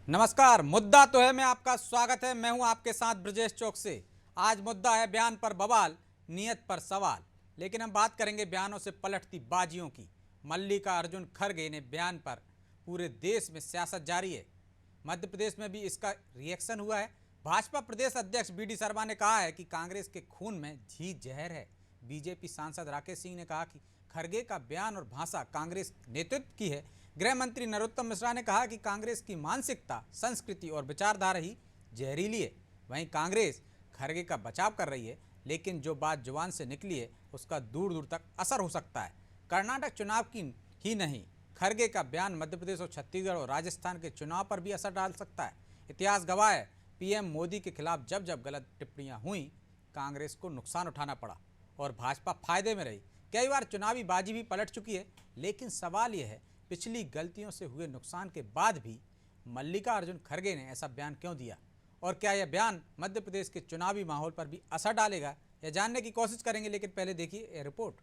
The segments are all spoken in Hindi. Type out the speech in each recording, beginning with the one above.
नमस्कार। मुद्दा तो है मैं आपका स्वागत है। मैं हूं आपके साथ ब्रजेश चौक से। आज मुद्दा है बयान पर बवाल, नीयत पर सवाल। लेकिन हम बात करेंगे बयानों से पलटती बाजियों की। मल्लिकार्जुन खड़गे ने बयान पर पूरे देश में सियासत जारी है। मध्य प्रदेश में भी इसका रिएक्शन हुआ है। भाजपा प्रदेश अध्यक्ष बी.डी. शर्मा ने कहा है कि कांग्रेस के खून में घी जहर है। बीजेपी सांसद राकेश सिंह ने कहा कि खड़गे का बयान और भाषा कांग्रेस नेतृत्व की है। गृह मंत्री नरोत्तम मिश्रा ने कहा कि कांग्रेस की मानसिकता, संस्कृति और विचारधारा ही जहरीली है। वहीं कांग्रेस खड़गे का बचाव कर रही है, लेकिन जो बात जुबान से निकली है उसका दूर दूर तक असर हो सकता है। कर्नाटक चुनाव की ही नहीं, खड़गे का बयान मध्य प्रदेश और छत्तीसगढ़ और राजस्थान के चुनाव पर भी असर डाल सकता है। इतिहास गवाह है, पीएम मोदी के खिलाफ जब जब गलत टिप्पणियां हुई, कांग्रेस को नुकसान उठाना पड़ा और भाजपा फायदे में रही। कई बार चुनावी बाजी भी पलट चुकी है, लेकिन सवाल यह है, पिछली गलतियों से हुए नुकसान के बाद भी मल्लिकार्जुन खड़गे ने ऐसा बयान क्यों दिया, और क्या यह बयान मध्य प्रदेश के चुनावी माहौल पर भी असर डालेगा, यह जानने की कोशिश करेंगे। लेकिन पहले देखिए यह रिपोर्ट।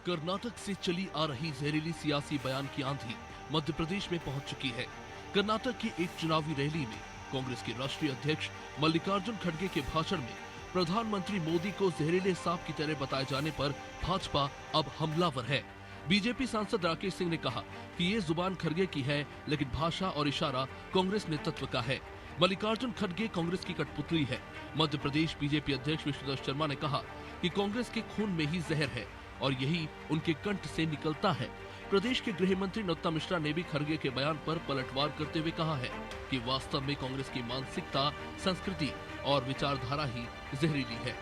कर्नाटक से चली आ रही जहरीली सियासी बयान की आंधी मध्य प्रदेश में पहुंच चुकी है। कर्नाटक की एक चुनावी रैली में कांग्रेस के राष्ट्रीय अध्यक्ष मल्लिकार्जुन खड़गे के भाषण में प्रधानमंत्री मोदी को जहरीले सांप की तरह बताए जाने पर भाजपा अब हमलावर है। बीजेपी सांसद राकेश सिंह ने कहा कि ये जुबान खड़गे की है, लेकिन भाषा और इशारा कांग्रेस नेतृत्व का है। मल्लिकार्जुन खड़गे कांग्रेस की कठपुतली है। मध्य प्रदेश बीजेपी अध्यक्ष विष्णुदत्त शर्मा ने कहा कि कांग्रेस के खून में ही जहर है और यही उनके कंठ से निकलता है। प्रदेश के गृह मंत्री नरोत्तम मिश्रा ने भी खड़गे के बयान पर पलटवार करते हुए कहा है कि वास्तव में कांग्रेस की मानसिकता, संस्कृति और विचारधारा ही जहरीली है।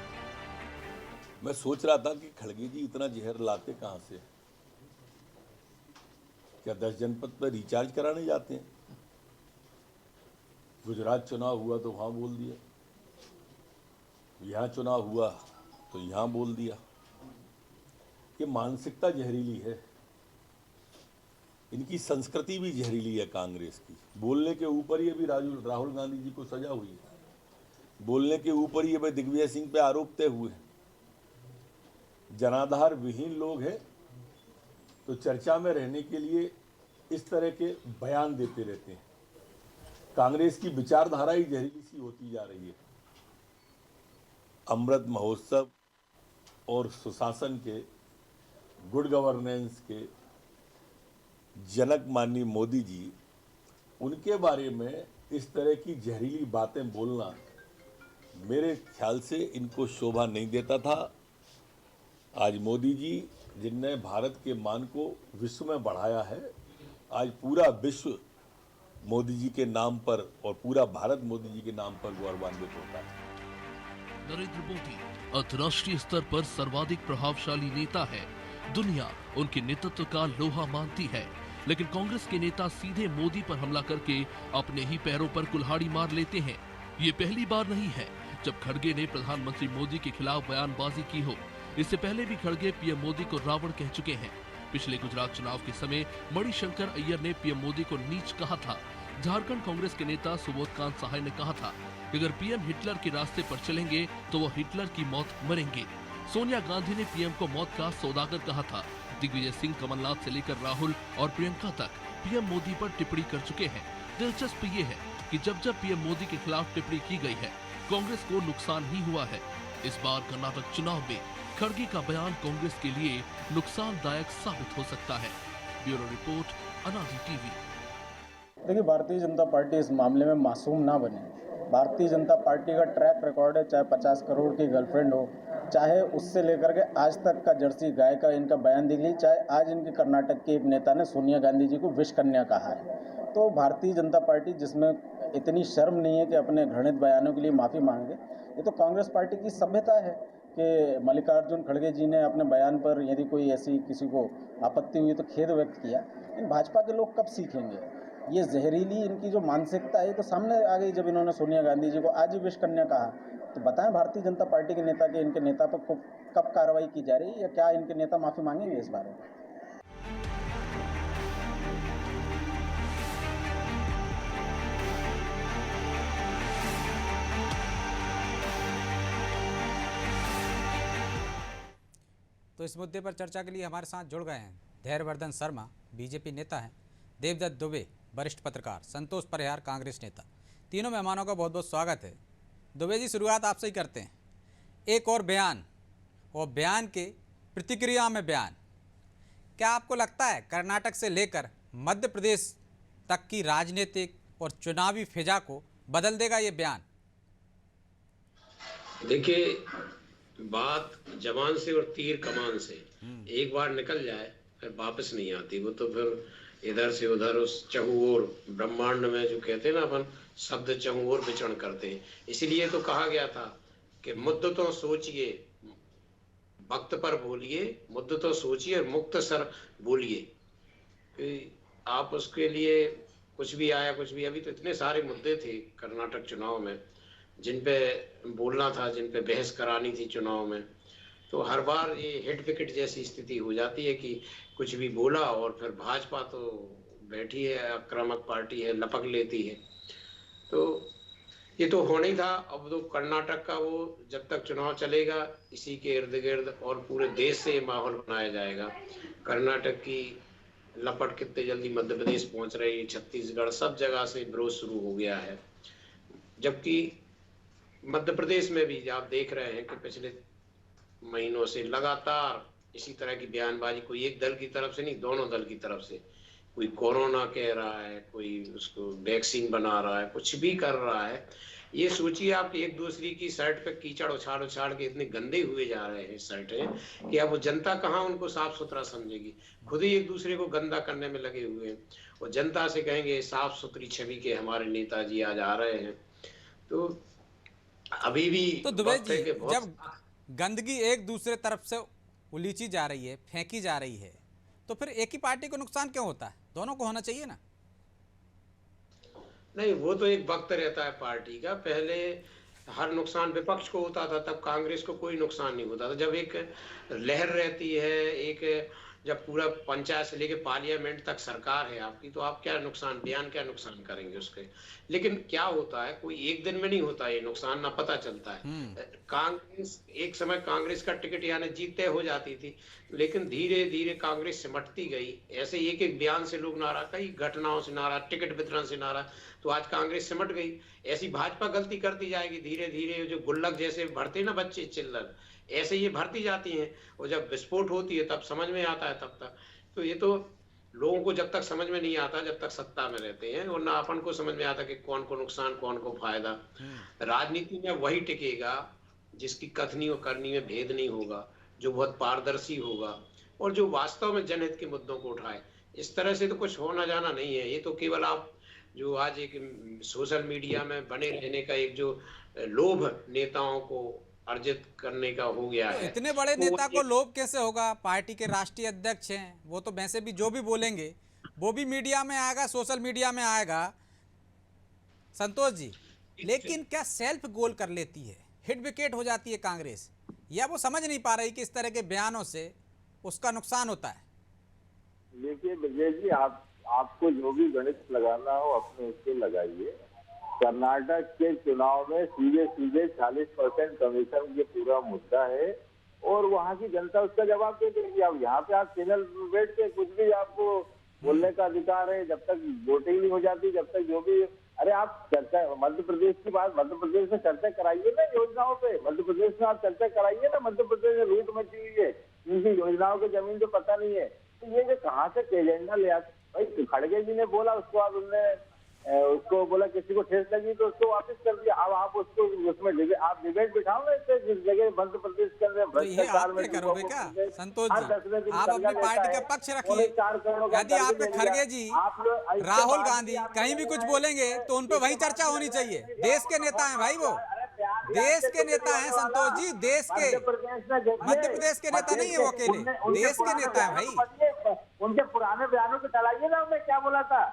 मैं सोच रहा था कि खड़गे जी इतना जहर लाते कहां से? क्या 10 जनपद पर रिचार्ज कराने जाते हैं? गुजरात चुनाव हुआ तो वहां बोल दिया, यहां चुनाव हुआ तो यहां बोल दिया। ये मानसिकता जहरीली है, इनकी संस्कृति भी जहरीली है कांग्रेस की। बोलने के ऊपर ही अभी राहुल गांधी जी को सजा हुई है, बोलने के ऊपर ही अभी दिग्विजय सिंह पे आरोप तय हुए हैं। जनाधार विहीन लोग हैं तो चर्चा में रहने के लिए इस तरह के बयान देते रहते हैं। कांग्रेस की विचारधारा ही जहरीली सी होती जा रही है। अमृत महोत्सव और सुशासन के, गुड गवर्नेंस के जनक माननीय मोदी जी, उनके बारे में इस तरह की जहरीली बातें बोलना मेरे ख्याल से इनको शोभा नहीं देता था। आज मोदी जी, जिनने भारत के मान को विश्व में बढ़ाया है, आज पूरा विश्व मोदी जी के नाम पर और पूरा भारत मोदी जी के नाम पर गौरवान्वित होता है। नरेंद्र मोदी अंतर्राष्ट्रीय स्तर पर सर्वाधिक प्रभावशाली नेता है। दुनिया उनके नेतृत्व का लोहा मानती है, लेकिन कांग्रेस के नेता सीधे मोदी पर हमला करके अपने ही पैरों पर कुल्हाड़ी मार लेते हैं। ये पहली बार नहीं है जब खड़गे ने प्रधानमंत्री मोदी के खिलाफ बयानबाजी की हो। इससे पहले भी खड़गे पीएम मोदी को रावण कह चुके हैं। पिछले गुजरात चुनाव के समय मणिशंकर अय्यर ने पीएम मोदी को नीच कहा था। झारखंड कांग्रेस के नेता सुबोधकांत सहाय ने कहा था कि अगर पीएम हिटलर के रास्ते पर चलेंगे तो वो हिटलर की मौत मरेंगे। सोनिया गांधी ने पीएम को मौत का सौदागर कहा था। दिग्विजय सिंह, कमलनाथ से लेकर राहुल और प्रियंका तक पीएम मोदी पर टिप्पणी कर चुके हैं। दिलचस्प ये है कि जब जब पीएम मोदी के खिलाफ टिप्पणी की गई है, कांग्रेस को नुकसान ही हुआ है। इस बार कर्नाटक चुनाव में खड़गे का बयान कांग्रेस के लिए नुकसानदायक साबित हो सकता है। ब्यूरो रिपोर्ट, अनादि टीवी। देखिए, भारतीय जनता पार्टी इस मामले में मासूम ना बने। भारतीय जनता पार्टी का ट्रैक रिकॉर्ड है, चाहे 50 करोड़ की गर्लफ्रेंड हो, चाहे उससे लेकर के आज तक का जर्सी गाय का इनका बयान दिख ली, चाहे आज इनके कर्नाटक के एक नेता ने सोनिया गांधी जी को विष कन्या कहा है। तो भारतीय जनता पार्टी, जिसमें इतनी शर्म नहीं है कि अपने घृणित बयानों के लिए माफ़ी मांगे, ये तो कांग्रेस पार्टी की सभ्यता है कि मल्लिकार्जुन खड़गे जी ने अपने बयान पर यदि कोई ऐसी किसी को आपत्ति हुई तो खेद व्यक्त किया। इन भाजपा के लोग कब सीखेंगे? ये जहरीली इनकी जो मानसिकता है तो सामने आ गई जब इन्होंने सोनिया गांधी जी को आज ही विष कन्या कहा। तो बताएं भारतीय जनता पार्टी के नेता के इनके नेता पर कब कार्रवाई की जा रही है, या क्या इनके नेता माफ़ी मांगेंगे इस बारे में? तो इस मुद्दे पर चर्चा के लिए हमारे साथ जुड़ गए हैं धैर्यवर्धन शर्मा, बीजेपी नेता हैं, देवदत्त दुबे, वरिष्ठ पत्रकार, संतोष परिहार, कांग्रेस नेता। तीनों मेहमानों का बहुत बहुत स्वागत है। दुबे जी, शुरुआत आपसे ही करते हैं। एक और बयान, और बयान के प्रतिक्रिया में बयान, क्या आपको लगता है कर्नाटक से लेकर मध्य प्रदेश तक की राजनीतिक और चुनावी फिजा को बदल देगा ये बयान? देखिए, बात जवान से और तीर कमान से एक बार निकल जाए फिर वापस नहीं आती। वो तो फिर इधर से उधर उस चहुओर ब्रह्मांड में, जो कहते हैं ना अपन, शब्द चहुओर विचरण करते हैं। इसीलिए तो कहा गया था कि मुद्दतों सोचिए, वक्त पर बोलिए, मुद्दतों सोचिए और मुक्त सर बोलिए। आप उसके लिए कुछ भी आया कुछ भी, अभी तो इतने सारे मुद्दे थे कर्नाटक चुनाव में जिन पे बोलना था, जिन पे बहस करानी थी चुनाव में। तो हर बार ये हिट विकेट जैसी स्थिति हो जाती है कि कुछ भी बोला और फिर भाजपा तो बैठी है, आक्रामक पार्टी है, लपक लेती है। तो ये तो होना ही था। अब तो कर्नाटक का वो जब तक चुनाव चलेगा इसी के इर्द गिर्द और पूरे देश से माहौल बनाया जाएगा। कर्नाटक की लपट कितने जल्दी मध्य प्रदेश पहुंच रही है, छत्तीसगढ़, सब जगह से विरोध शुरू हो गया है। जबकि मध्य प्रदेश में भी आप देख रहे हैं कि पिछले महीनों से लगातार इसी तरह की बयानबाजी, कोई एक दल की तरफ से नहीं, दोनों दल की तरफ से। कोई कोरोना कह रहा है, कोई उसको वैक्सीन बना रहा है, कुछ भी कर रहा है। ये सोचिए आप कि एक दूसरे की शर्ट पे कीचड़ उछाड़ उछाड़ के इतने गंदे हुए जा रहे हैं शर्टें कि अब वो जनता कहाँ उनको साफ सुथरा समझेगी। खुद ही एक दूसरे को गंदा करने में लगे हुए हैं और जनता से कहेंगे साफ सुथरी छवि के हमारे नेताजी आज आ रहे हैं। तो अभी भी तो दुबे जी, जब गंदगी एक दूसरे तरफ से उलीची जा रही है, फेंकी जा रही है, तो फिर एक ही पार्टी को नुकसान क्यों होता है? दोनों को होना चाहिए ना। नहीं, वो तो एक वक्त रहता है पार्टी का। पहले हर नुकसान विपक्ष को होता था, तब कांग्रेस को कोई नुकसान नहीं होता था। जब एक लहर रहती है, एक जब पूरा पंचायत से लेके पार्लियामेंट तक सरकार है आपकी, तो आप क्या नुकसान, बयान क्या नुकसान करेंगे उसके। लेकिन क्या होता है, कोई एक दिन में नहीं होता ये नुकसान, ना पता चलता है। कांग्रेस एक समय कांग्रेस का टिकट यानी जीत तय हो जाती थी, लेकिन धीरे धीरे कांग्रेस सिमटती गई। ऐसे एक एक बयान से लोग नाराज, कई घटनाओं से नाराज, टिकट वितरण से नाराज, तो आज कांग्रेस सिमट गई। ऐसी भाजपा गलती करती जाएगी धीरे धीरे। जो गुल्लक जैसे भरते ना बच्चे चिल्लर, ऐसे ये भरती जाती हैं और जब विस्फोट होती है तब समझ में आता है। तब तक तो ये तो लोगों को जब तक समझ में नहीं आता, जब तक सत्ता में रहते हैं, और ना अपन को समझ में आता कि कौन को नुकसान कौन को फायदा। राजनीति में वही टिकेगा जिसकी कथनी और करनी में भेद नहीं होगा, जो बहुत पारदर्शी होगा और जो वास्तव में जनहित के मुद्दों को उठाए। इस तरह से तो कुछ होना जाना नहीं है। ये तो केवल आप जो आज एक सोशल मीडिया में बने रहने का एक जो लोभ नेताओं को अर्जित करने का हो गया तो है। इतने बड़े तो नेता को लोभ कैसे होगा? पार्टी के राष्ट्रीय अध्यक्ष हैं, वो तो वैसे भी जो भी बोलेंगे वो भी मीडिया में आएगा, सोशल मीडिया में आएगा। संतोष जी, लेकिन क्या सेल्फ गोल कर लेती है, हिट विकेट हो जाती है कांग्रेस, या वो समझ नहीं पा रही कि इस तरह के बयानों से उसका नुकसान होता है? देखिए विजय जी, आपको जो भी गणित लगाना हो अपने उससे लगाइए। कर्नाटक के चुनाव में सीधे 40% कमीशन ये पूरा मुद्दा है और वहाँ की जनता उसका जवाब दे देगी। अब यहाँ पे आप चैनल में बैठ के कुछ भी आपको बोलने का अधिकार है, जब तक वोटिंग नहीं हो जाती, जब तक जो भी, अरे आप चर्चा मध्य प्रदेश की बात, मध्य प्रदेश में चर्चा कराइए ना योजनाओं पे। मध्य प्रदेश में आप चर्चा कराइए ना, मध्य प्रदेश में लूट मची हुई है, इनकी योजनाओं की जमीन तो पता नहीं है। तो ये जो कहाँ से एजेंडा ले आते भाई। खड़गे जी ने बोला, उसको बाद उनने उसको बोला किसी को ठेस लगी तो उसको वापस कर दिया। अब आप उसको उसमें आप डिबेट बिठाओ ना, जिस जगह मध्य प्रदेश के अंदर भ्रष्टाचार में करोगे क्या संतोष जी? आप अपनी पार्टी का पक्ष रखिए। यदि आप पे खड़गे जी, राहुल गांधी कहीं भी कुछ बोलेंगे तो उन पे वही चर्चा होनी चाहिए। देश के नेता हैं भाई, वो देश के नेता हैं संतोष जी, देश के, मध्य प्रदेश के नेता नहीं है वो अकेले, देश के नेता है भाई। उनके पुराने बयानों को चलाइए ना, उन्होंने क्या बोला था,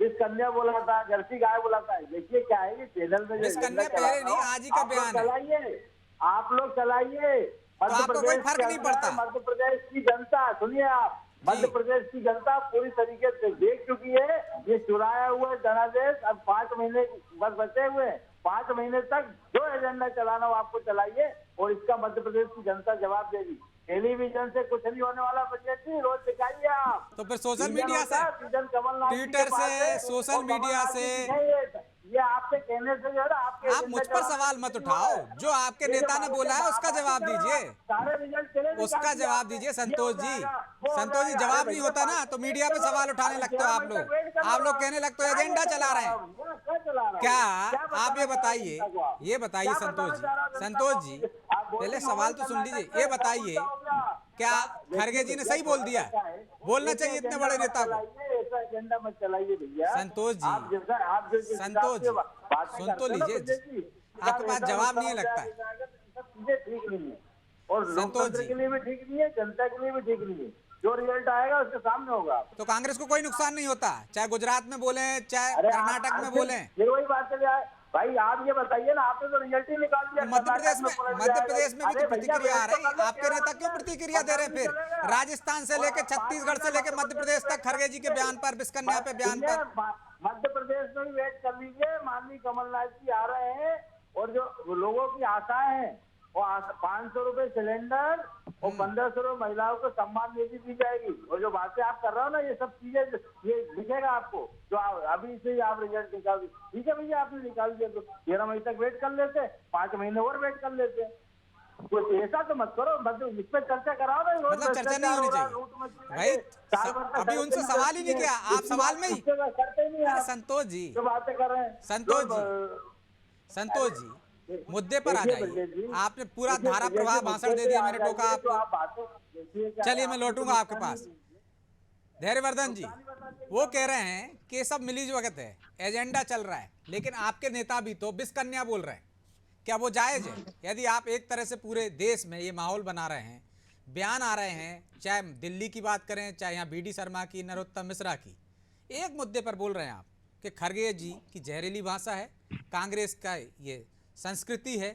इस कन्या बोला था, जर्सी गाय बोला था। देखिए क्या है, चैनल में इस कन्या पहले नहीं, आज ही का बयान है। चलाइए, आप लोग चलाइए। मध्य प्रदेश फर्क नहीं पड़ता। मध्य प्रदेश की जनता, सुनिए आप, मध्य प्रदेश की जनता पूरी तरीके से देख चुकी है ये चुराया हुआ धनादेश। अब 5 महीने बस बचे हुए हैं, 5 महीने तक जो एजेंडा चलाना हो आपको चलाइए और इसका मध्य प्रदेश की जनता जवाब देगी। टेलीविजन से कुछ नहीं होने वाला बजट जी, रोज दिखाइए आप। तो फिर सोशल सीजन मीडिया होता से, है, सीजन कमलनाथ जी के ट्विटर पास से, है, सोशल और मीडिया कमलनाथ जी से। की है ये आपके कहने से जो है ना, आपके आप एजेंडा मुझ पर चलाने सवाल से मत नहीं उठाओ, हो रहा है। जो आपके ये जो नेता ने बातें बोला है उसका आप जवाब कर रहे हो, दीजिए, आप सारे रिजल्ट चले निकाल उसका दिए जवाब आपने। दीजिए ये संतोष हो जी। जाएगा, वो हो संतोष जी जाएगा। जवाब अरे नहीं भैया, होता ना तो मीडिया पे सवाल उठाने लगते हो आप लोग। आप लोग कहने लगते हो एजेंडा चला रहे हैं। क्या आप ये बताइए, ये बताइए संतोष जी, संतोष जी पहले सवाल तो सुन लीजिए। ये बताइए क्या खड़गे जी ने सही बोल दिया है? बोलना चाहिए इतने बड़े नेता को। ऐसा एजेंडा मत चलाइए भैया। संतोष जी, आप जैसा आप जो जिस हिसाब संतोष से जी, बातें सुन तो करते हो ना लीजिए। विजय जी, आपके पास जवाब नहीं लगता है सब चीजें ठीक नहीं है, और संतोष लोकतंत्र जी। के लिए भी ठीक नहीं है, जनता के लिए भी ठीक नहीं है। जो रिजल्ट आएगा उसके सामने होगा। तो कांग्रेस को कोई नुकसान नहीं होता, चाहे गुजरात में बोले चाहे अरे कर्नाटक में बोले। ये वही बात चल रहा है भाई। आप ये बताइए ना, आपने तो रिजल्ट ही निकाल दिया। मध्य प्रदेश में, पलट मध्य जाएगा। प्रदेश में भी अरे तो भैया, प्रतिक्रिया आ वेट तो रही। कर लो, आपके नेता क्यों प्रतिक्रिया दे रहे हैं? पता फिर नहीं चलेगा। राजस्थान से लेकर छत्तीसगढ़ से लेकर मध्य प्रदेश तक खड़गे जी के बयान पर, बिस्कन्या पे बयान पर। मध्य प्रदेश में भी वेट कर लीजिए, माननीय कमलनाथ जी आ रहे हैं, और जो लोगों की आशाएं हैं वो 500 रुपए सिलेंडर और 1500 रुपए महिलाओं को सम्मान निधि दी जाएगी। और जो बातें आप कर रहे हो ना, ये सब चीजें ये दिखेगा आपको, जो अभी से ही आप रिजल्ट निकाल दी। ठीक है भैया, आपने निकाल दिया तो 13 मई तक वेट कर लेते, 5 महीने और वेट कर लेते। कुछ ऐसा तो मत करो, मतलब इस पे चर्चा कराओ ना। मतलब चर्चा नहीं होनी चाहिए भाई। अभी उनसे सवाल ही नहीं किया, आप सवाल में ही। करते नहीं अरे आप, संतोष जी, जो बातें कर रहे हैं संतोष जी, संतोष जी मुद्दे पर आ जाइए। आपने पूरा धारा प्रवाह भाषण दे दिया, मैंने टोका आपको। चलिए मैं लौटूंगा आपके पास। धैर्यवर्धन जी वो कह रहे हैं कि ये सब मिली जुगत है, एजेंडा चल रहा है, लेकिन आपके नेता भी तो बिस्कन्या बोल रहे हैं। क्या वो जायज है? यदि आप एक तरह से पूरे देश में ये माहौल बना रहे हैं, बयान आ रहे हैं, चाहे दिल्ली की बात करें, चाहे यहाँ BD शर्मा की, नरोत्तम मिश्रा की, एक मुद्दे पर बोल रहे हैं आप कि खड़गे जी की जहरीली भाषा है, कांग्रेस का ये संस्कृति है,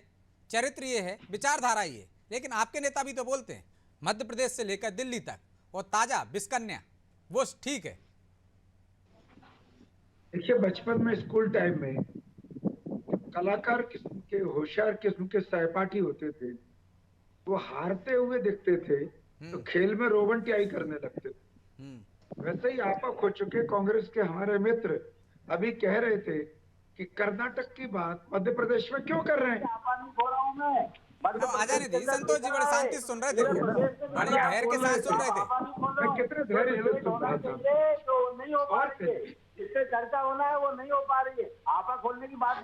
चरित्र ये है, विचारधारा ये। लेकिन आपके नेता भी तो बोलते हैं मध्य प्रदेश से लेकर दिल्ली तक, और ताजा बिस्कन्या वो ठीक है। देखिए, बचपन में स्कूल टाइम में कलाकार किस्म के, होशियार किस्म के सहपाठी होते थे, वो हारते हुए दिखते थे तो खेल में रोबंटियाई करने लगते थे। वैसे ही आपा खो चुके कांग्रेस के हमारे मित्र अभी कह रहे थे कि कर्नाटक की बात मध्य प्रदेश में क्यों कर रहे हैं। आजा नहीं दी संतोष जी, बड़े शांति से सुन रहे थे, बड़े धैर्य के साथ सुन रहे थे। मैं कितने धैर्य से सुन रहा था। तो नहीं हो पा रही है, जिससे चर्चा होना है वो नहीं हो पा रही है। आपा खोलने की बात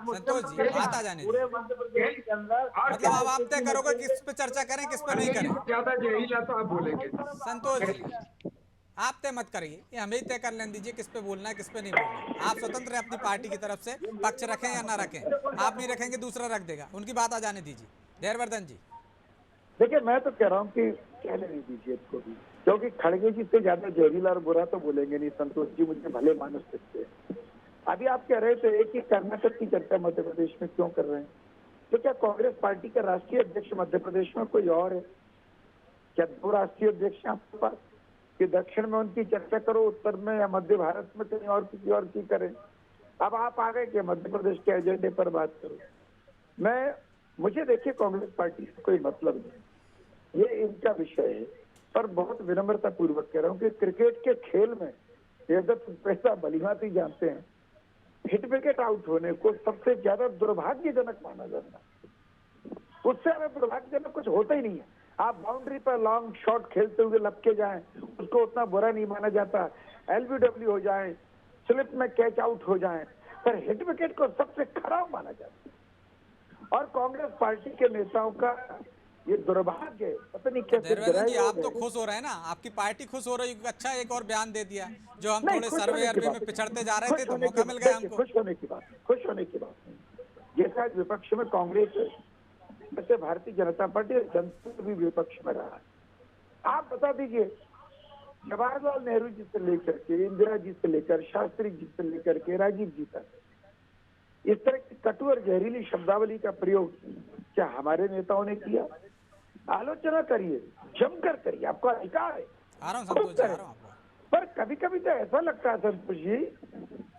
संतोष जी बात आ जाने पूरे मध्य प्रदेश के अंदर, मतलब अब आप तय करोगे किस पे चर्चा करें, किस पे नहीं करें। ज्यादा जहरीला तो आप बोलेंगे। संतोष जी आप तय मत करिए, ये हमें ही तय कर लेने दीजिए किस पे बोलना है, किस पे नहीं बोलना है। आप स्वतंत्र हैं अपनी पार्टी की तरफ से, पक्ष रखें या ना रखें। आप नहीं रखेंगे दूसरा रख देगा, उनकी बात आ जाने दीजिए। धैर्यवर्धन जी देखिए, मैं तो कह रहा हूँ कि कहने नहीं दीजिए इसको भी, क्योंकि खड़गे जी से ज्यादा जहरीला और बुरा तो बोलेंगे नहीं। संतोष जी मुझे भले मानुस सकते हैं। अभी आप कह रहे थे कि कर्नाटक की चर्चा मध्य प्रदेश में क्यों कर रहे हैं, तो क्या कांग्रेस पार्टी का राष्ट्रीय अध्यक्ष मध्य प्रदेश में कोई और है? क्या 2 राष्ट्रीय अध्यक्ष हैं आपके पास कि दक्षिण में उनकी चर्चा करो, उत्तर में या मध्य भारत में कहीं और किसी और की करें? अब आप आ गए कि मध्य प्रदेश के एजेंडे पर बात करो। मुझे देखिए, कांग्रेस पार्टी से कोई मतलब नहीं, ये इनका विषय है। पर बहुत विनम्रता पूर्वक कह रहा हूँ कि क्रिकेट के खेल में यद्यपि पैसा भलीभांति जानते हैं, हिट विकेट आउट होने को सबसे ज्यादा दुर्भाग्यजनक माना जाता है। उससे हमें दुर्भाग्यजनक कुछ होता ही नहीं है। आप बाउंड्री पर लॉन्ग शॉट खेलते हुए लपके जाएं, उसको उतना बुरा नहीं माना जाता। LBW हो जाए, स्लिप में कैच आउट हो जाए, पर हिट विकेट को सबसे खराब माना जाता है। और कांग्रेस पार्टी के नेताओं का ये दुर्भाग्य है, पता नहीं कैसे। धैर्यवर्धन जी आप तो खुश हो रहे हैं ना, आपकी पार्टी खुश हो रही है। अच्छा एक और बयान दे दिया, जो हम थोड़े सर्वे में पिछड़ते जा रहे थे तो मौका मिल गया हमको। खुश होने की बात जैसा विपक्ष में कांग्रेस है, वैसे भारतीय जनता पार्टी और जनता भी विपक्ष में रहा है। आप बता दीजिए, जवाहरलाल नेहरू जी से लेकर के, इंदिरा जी से लेकर, शास्त्री जी से लेकर के राजीव जी तक इस तरह की कटु और जहरीली शब्दावली का प्रयोग क्या हमारे नेताओं ने किया? आलोचना करिए, जमकर करिए, आपका अधिकार है। आ रहा हूं संतोष जी, आ रहा हूं आपको। पर कभी कभी तो ऐसा लगता है संतोष जी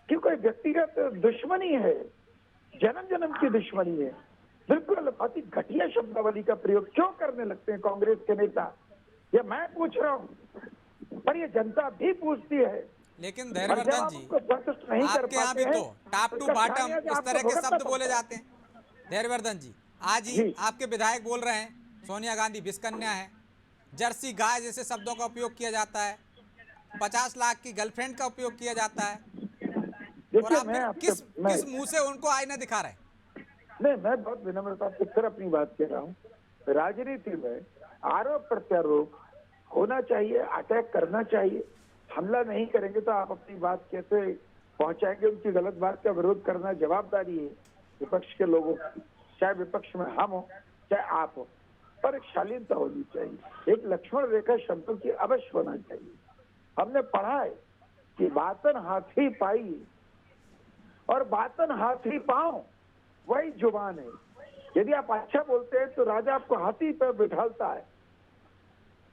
कि कोई व्यक्तिगत दुश्मनी है, जन्म जन्म की दुश्मनी है। बिल्कुल अति घटिया शब्दावली का प्रयोग क्यों करने लगते हैं कांग्रेस के नेता? ये मैं पूछ रहा हूँ, पर ये जनता भी पूछती है। लेकिन और धैर्यवर्धन जब आप जी, उसको संतुष्ट नहीं कर आपके यहाँ पाते भी तो हैं, टॉप तो टू इसका बॉटम कारण है कि इस आपको तरह के भुगतना शब्द बोले पड़ता है। जाते हैं। धैर्यवर्धन जी, आज ही जी। आपके विधायक बोल रहे हैं सोनिया गांधी विषकन्या है, जर्सी गाय जैसे शब्दों का उपयोग किया जाता है, 50 लाख की गर्लफ्रेंड का उपयोग किया जाता है, और देखिए आप मैं फिर आपसे किस मुंह से उनको आईना दिखा रहे हैं? नहीं, मैं बहुत विनम्रता से फिर अपनी बात कह रहा हूँ। राजनीति में आरोप प्रत्यारोप होना चाहिए, अटैक करना चाहिए। हमला नहीं करेंगे तो आप अपनी बात कैसे पहुंचाएंगे? उनकी गलत बात का विरोध करना जवाबदारी है विपक्ष के लोगों की, चाहे विपक्ष में हम हो चाहे आप हो, पर एक शालीनता होनी चाहिए, एक लक्ष्मण रेखा शब्दों की अवश्य होना चाहिए। हमने पढ़ा है कि बातन हाथी पाई और बातन हाथी पाओ, वही जुबान है। यदि आप अच्छा बोलते हैं तो राजा आपको हाथी पर बिठालता है,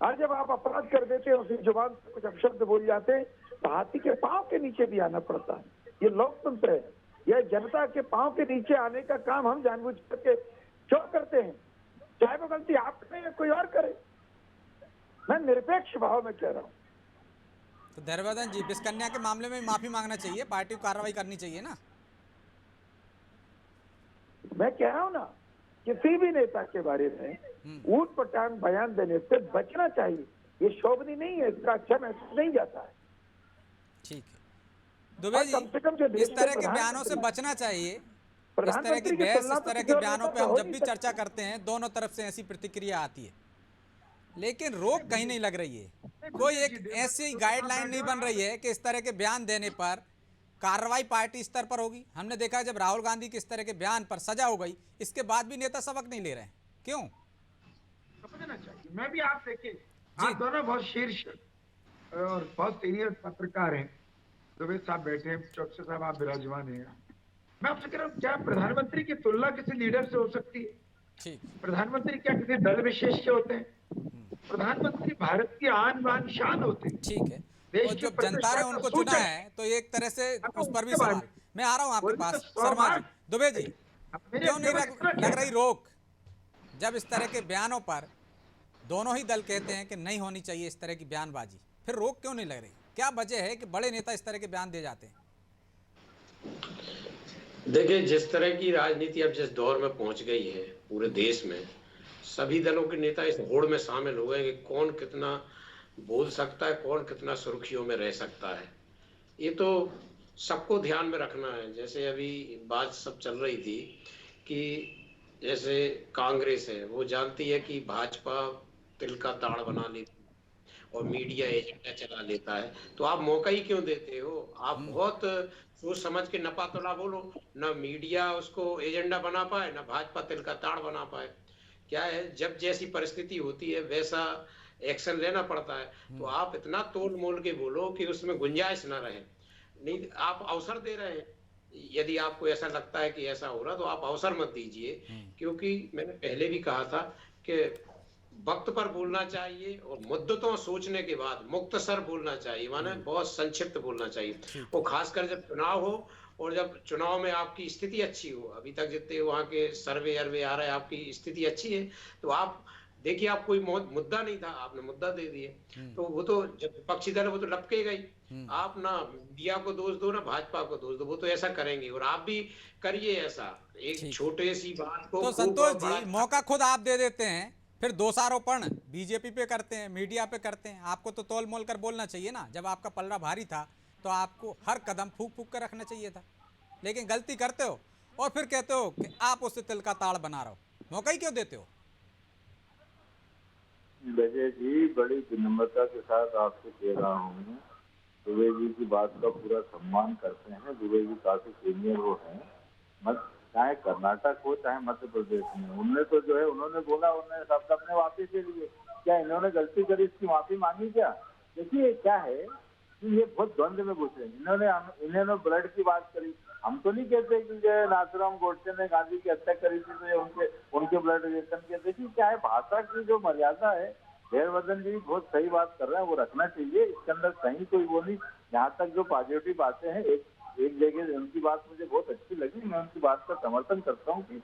और जब आप अपराध कर देते हैं उसी जुबान से कुछ अपशब्द बोल जाते हैं तो हाथी के पांव के नीचे भी आना पड़ता है। ये लोकतंत्र है। यह जनता के पांव के नीचे आने का काम हम जानबूझ करके क्यों करते हैं? चाहे वो गलती आप करें या कोई और करे। मैं निरपेक्ष भाव में कह रहा हूँ। तो धैर्यवर्धन जी, विषकन्या के मामले में माफी मांगना चाहिए, पार्टी को कार्रवाई करनी चाहिए ना? मैं कह रहा हूँ ना, किसी भी नेता के बारे में ऊट पटांग बयान देने से बचना चाहिए। ये शोभनीय नहीं है, इसका अच्छा महसूस नहीं जाता है। ठीक है दुबे और जी, कम से कम जो देश इस तरह के के बयानों से प्रधानमंत्री- बचना चाहिए। इस तरह की प्रधानमंत्री की बहस, तुलना इस तो तरह किसी के और बयानों नेता पे से हम हो जब नहीं भी सकती। चर्चा करते हैं दोनों तरफ से ऐसी प्रतिक्रिया आती है, लेकिन रोक कहीं नहीं लग रही है। कोई एक ऐसी गाइडलाइन नहीं बन रही है कि इस तरह के बयान देने पर कार्रवाई पार्टी स्तर पर होगी। हमने देखा जब राहुल गांधी के इस तरह के बयान पर सजा हो गई, इसके बाद भी नेता सबक नहीं ले रहे हैं, क्यों? समझना चाहिए। मैं भी आप देखिए, आप दोनों बहुत शीर्ष और बहुत सीनियर पत्रकार हैं। दुबे साहब बैठे हैं, चौकसे साहब आप विराजमान हैं। मैं आपसे कह रहा हूँ, क्या प्रधानमंत्री की तुलना किसी लीडर से हो सकती है? ठीक, प्रधानमंत्री क्या किसी दल विशेष से होते हैं? प्रधानमंत्री भारत की आन बान शान होते हैं, ठीक है। देश और की जब जनता ने प्रतिष्ठा का उनको सूचक चुना है तो एक तरह से उस पर भी उसके सवाल। बाद मैं आ रहा हूँ आपके बोलिए पास, तो शर्मा जी, 108 दुबे जी, अब मेरे क्यों नहीं व्यवस्था लग क्या रही है? रोक? जब इस तरह के बयानों पर दोनों ही दल कहते हैं कि नहीं होनी चाहिए इस तरह की बयानबाजी, फिर रोक क्यों नहीं लग रही? क्या वजह है कि बड़े नेता इस तरह के बयान दे जाते हैं? देखिए, जिस तरह की राजनीति अब जिस दौर में पहुंच गई है पूरे देश में, सभी दलों के नेता इस होड़ में शामिल हो गए कि कौन कितना बोल सकता है, कौन कितना सुर्खियों में रह सकता है। ये तो सबको ध्यान में रखना है। जैसे अभी बात सब चल रही थी कि जैसे कांग्रेस है, वो जानती है कि भाजपा तिल का ताड़ बना लेती और मीडिया एजेंडा चला लेता है, तो आप मौका ही क्यों देते हो? आप बहुत सोच समझ के नपा तुला बोलो, ना मीडिया उसको एजेंडा बना पाए, ना भाजपा तिल का ताड़ बना पाए। क्या है, जब जैसी परिस्थिति होती है वैसा एक्शन लेना पड़ता है। तो आप इतना तोल मोल के बोलो कि उसमें गुंजाइश ना रहे। नहीं, आप अवसर दे रहे हैं। यदि आपको ऐसा लगता है कि ऐसा हो रहा तो आप अवसर मत दीजिए, क्योंकि मैंने पहले भी कहा था कि वक्त पर बोलना चाहिए और मुद्दतों सोचने के बाद मुख्तसर बोलना चाहिए, माने बहुत संक्षिप्त बोलना चाहिए। और खासकर जब चुनाव हो और जब चुनाव में आपकी स्थिति अच्छी हो, अभी तक जितने वहां के सर्वे अरवे आ रहे हैं आपकी स्थिति अच्छी है, तो आप देखिए, आप कोई मुद्दा नहीं था, आपने मुद्दा दे दिए, तो वो तो जब विपक्षी दल है वो तो लपके गई। आप ना मीडिया को दोष दो ना भाजपा को दोष दो, वो तो ऐसा करेंगे और आप भी करिए ऐसा। एक छोटे सी बात को तो संतोष जी, मौका खुद आप दे देते हैं, फिर दोषारोपण बीजेपी पे करते हैं, मीडिया पे करते हैं। आपको तो तोल मोल कर बोलना चाहिए ना। जब आपका पलड़ा भारी था तो आपको हर कदम फूक फूक कर रखना चाहिए था, लेकिन गलती करते हो और फिर कहते हो कि आप उससे तिल का ताड़ बना रहे हो। मौका ही क्यों देते हो? विजय जी, बड़ी विनम्रता के साथ आपसे कह रहा हूँ, दुबे जी की बात का पूरा सम्मान करते हैं। दुबे जी काफी सीनियर वो हैं, मत चाहे कर्नाटक हो चाहे मध्य प्रदेश में, उनने तो जो है उन्होंने बोला, उन्होंने सब अपने वापस ले लिए। क्या इन्होंने गलती करी, इसकी माफी मांगी क्या? देखिए क्या है कि ये बहुत द्वंद में घुसे। इन्होंने ब्लड की बात करी। हम तो नहीं कहते कि जो नाथुराम गोडसे ने गांधी की हत्या करी थी तो ये उनके ब्लड रिलेशन के। देखिए क्या है, भाषा की जो मर्यादा है, हर्षवर्धन जी बहुत सही बात कर रहे हैं, वो रखना चाहिए। इसके अंदर कहीं कोई वो नहीं। यहाँ तक जो पॉजिटिव बातें हैं, एक जगह उनकी बात मुझे बहुत अच्छी लगी, मैं उनकी बात का समर्थन करता हूँ कि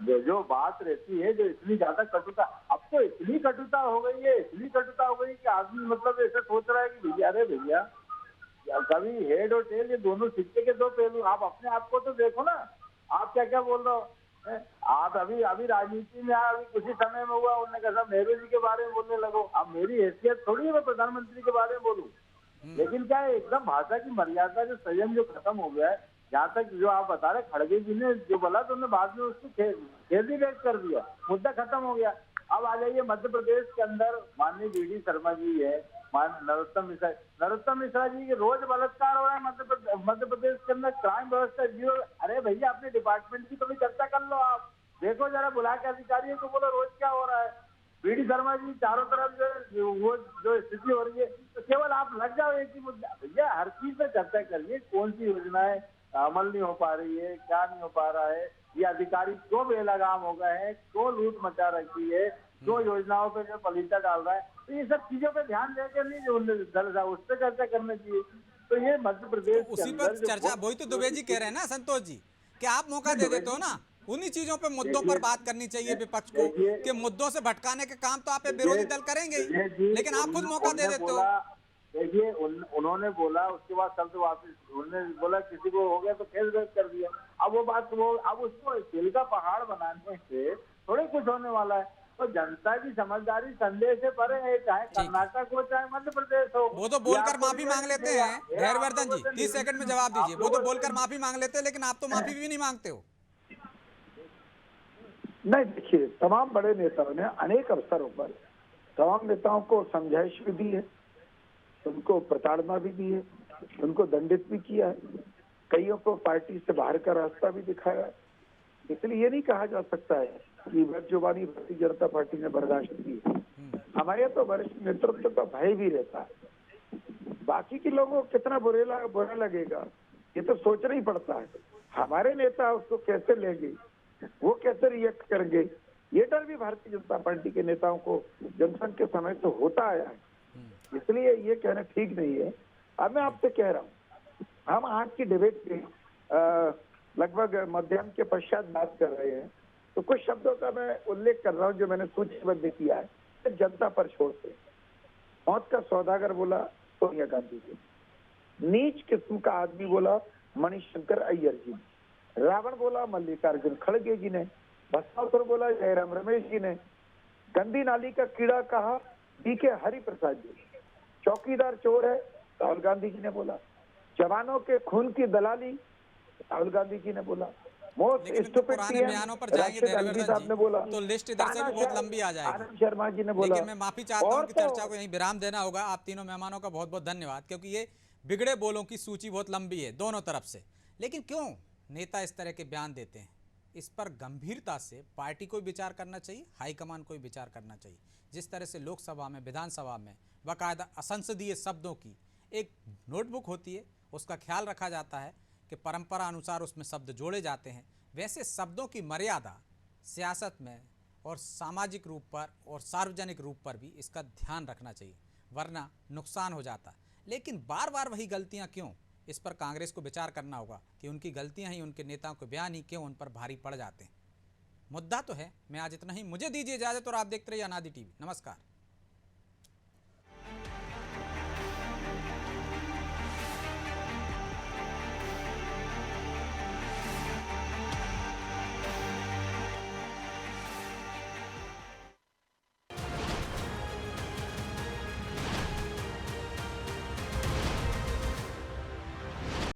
जो बात रहती है, जो इतनी ज्यादा कटुता, अब तो इतनी कटुता हो गई है, इतनी कटुता हो गई कि आदमी मतलब ऐसे सोच रहा है कि भैया, अरे भैया, कभी हेड और टेल, ये दोनों सिक्के के दो पहलू। आप अपने आप को तो देखो ना, आप क्या क्या बोल रहे हो। आप अभी अभी राजनीति में अभी कुछ ही समय में हुआ, उन्होंने कहा नेहरू जी के बारे में बोलने लगो। अब मेरी हैसियत थोड़ी है मैं प्रधानमंत्री के बारे में बोलूं, लेकिन क्या है, एकदम भाषा की मर्यादा, जो संयम जो खत्म हो गया है। यहाँ तक जो आप बता रहे, खड़गे जी ने जो बोला तो उन्होंने बाद में उसको खेल ही व्यक्त कर दिया, मुद्दा खत्म हो गया। अब आ जाइए मध्य प्रदेश के अंदर, माननीय वी.डी. शर्मा जी है, नरोत्तम मिश्रा जी के रोज बलात्कार हो रहा है मध्य प्रदेश के अंदर, क्राइम व्यवस्था जीरो। अरे भैया, अपने डिपार्टमेंट की कभी चर्चा कर लो, आप देखो जरा, बुला के अधिकारियों को बोलो रोज क्या हो रहा है। वी.डी. शर्मा जी चारों तरफ वो जो स्थिति हो रही है, तो केवल आप लग जाओ एक ही मुद्दा। भैया, हर चीज पे चर्चा करिए, कौन सी योजनाएं अमल नहीं हो पा रही है, क्या नहीं हो पा रहा है, ये अधिकारी क्यों बेलगाम हो गए हैं, क्यों लूट मचा रखी है, क्यों योजनाओं पे जो पलीता डाल रहा है। तो ये सब चीजों पे ध्यान देकर नहीं, जो उस पर चर्चा करनी चाहिए। तो ये मध्य प्रदेश उसी पर चर्चा, वही तो दुबे जी कह रहे हैं ना संतोष जी, कि आप मौका दे देते हो ना, उन्हीं चीजों पे मुद्दों पर बात करनी चाहिए विपक्ष को, कि मुद्दों से भटकाने के काम तो आप विरोधी दल करेंगे ही, लेकिन आप खुद मौका दे देते हो। देखिए, उन्होंने बोला, उसके बाद शब्द वापस, उन्होंने बोला किसी को हो गया तो खेल व्यक्त कर दिया। अब वो बात, वो अब उसको खेल का पहाड़ बनाने से थोड़े कुछ होने वाला है। तो जनता की समझदारी संदेह से परे है, चाहे कर्नाटक हो चाहे मध्य प्रदेश हो। वो तो बोलकर माफी मांग लेते हैं, धैर्यवर्धन जी 30 सेकंड में जवाब दीजिए। वो तो बोलकर माफी मांग लेते हैं, लेकिन आप तो माफी भी नहीं मांगते हो। नहीं, देखिए, तमाम बड़े नेताओं ने अनेक अवसरों पर तमाम नेताओं को समझाइश भी दी है, उनको प्रताड़ना भी दी है, उनको दंडित भी किया है, कईयों को पार्टी से बाहर का रास्ता भी दिखाया है। इसलिए ये नहीं कहा जा सकता है कि बदजुबानी भारतीय जनता पार्टी ने बर्दाश्त की है। हमारे यहाँ तो वरिष्ठ नेतृत्व का भय भी रहता है। बाकी के लोगों को कितना बुरा लगेगा, ये तो सोचना ही पड़ता है। हमारे नेता उसको कैसे लेंगे, वो कैसे रिएक्ट करेंगे, ये डर भी भारतीय जनता पार्टी के नेताओं को जनसंघ के समय से होता आया है। इसलिए ये कहना ठीक नहीं है। अब मैं आपसे कह रहा हूँ, हम आज की डिबेट के लगभग मध्याह्न के पश्चात बात कर रहे हैं, तो कुछ शब्दों का मैं उल्लेख कर रहा हूँ जो मैंने सूचीबद्ध किया है। जनता पर छोड़ते, मौत का सौदागर बोला सोनिया गांधी जी, नीच किस्म का आदमी बोला मणिशंकर अय्यर जी, रावण बोला मल्लिकार्जुन खड़गे जी ने, भस्मासुर बोला जयराम रमेश जी ने, गंदी नाली का कीड़ा कहा डी.के. हरिप्रसाद जी, चौकीदार चोर है राहुल गांधी जी ने बोला, जवानों के खून की दलाली राहुल गांधी जी ने बोला, लेकिन तो पुराने बयानों पर जाएंगे धैर्यवर्धन जी, तो लिस्ट इधर से भी बहुत लंबी आ जाएगी। आनंद शर्मा जी ने बोला। लेकिन मैं माफी चाहता हूं कि चर्चा को यहीं विराम देना होगा। आप तीनों मेहमानों का बहुत बहुत धन्यवाद, क्योंकि ये बिगड़े बोलों की सूची बहुत लंबी है दोनों तरफ से। लेकिन क्यों नेता इस तरह के बयान देते हैं, इस पर गंभीरता से पार्टी को विचार करना चाहिए, हाईकमान को विचार करना चाहिए। जिस तरह से लोकसभा में, विधानसभा में बाकायदा असंसदीय शब्दों की एक नोटबुक होती है, उसका ख्याल रखा जाता है कि परंपरा अनुसार उसमें शब्द जोड़े जाते हैं, वैसे शब्दों की मर्यादा सियासत में और सामाजिक रूप पर और सार्वजनिक रूप पर भी इसका ध्यान रखना चाहिए, वरना नुकसान हो जाता। लेकिन बार बार वही गलतियां क्यों, इस पर कांग्रेस को विचार करना होगा कि उनकी गलतियां ही, उनके नेताओं के बयान ही क्यों उन पर भारी पड़ जाते हैं। मुद्दा तो है। मैं आज इतना ही, मुझे दीजिए इजाजत और आप देखते रहिए अनादि टीवी। नमस्कार।